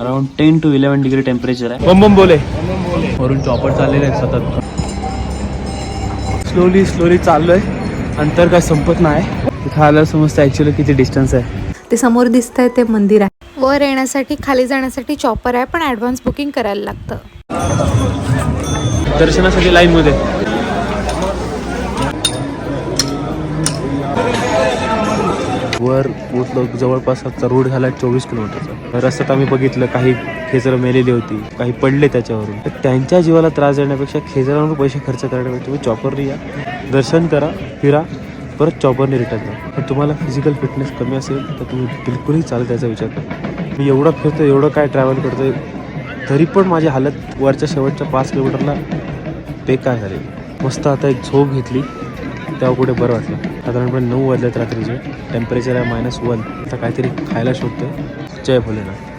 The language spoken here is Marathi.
अराउंड 10 to 11 डिग्री टेम्परेचर आहे. बम बम बोले वरून चॉपर चाललेले आहेत सतत. स्लोली चाललोय. अंतर काय संपत नाही. तिथं आल्यावर समजतं ॲक्च्युली किती डिस्टन्स आहे. ते समोर दिसतंय ते मंदिर आहे. वर येण्यासाठी खाली जाण्यासाठी चॉपर आहे, पण ॲडव्हान्स बुकिंग करायला लागतं. दर्शनासाठी लाईन मध्ये. वर पोचलो. जवळपास आजचा रोड झाला 24 किलोमीटरचा. रस्त्यात आम्ही बघितलं काही खेचरं मेलेली होती, काही पडले त्याच्यावरून. तर त्यांच्या जीवाला त्रास देण्यापेक्षा खेचरांवर पैसे खर्च करण्यापेक्षा तुम्ही चॉपरने या, दर्शन करा, फिरा, परत चॉपरने रिटर्न करा. पण तुम्हाला फिजिकल फिटनेस कमी असेल तर तुम्ही बिलकुलही चालत याचा विचार करा. मी एवढं फिरतो, एवढं काय ट्रॅव्हल करतोय, तरी पण माझी हालत वरच्या शेवटच्या 5 किलोमीटरला बेकार झाली. मस्त आता एक झोप घेतली, तेव्हा कुठे बरं वाटलं. साधारणपणे 9 वाजल्यात रात्रीचे. टेम्परेचर आहे -1. आता काहीतरी खायला शोधतोय. जय भोलेनाथ.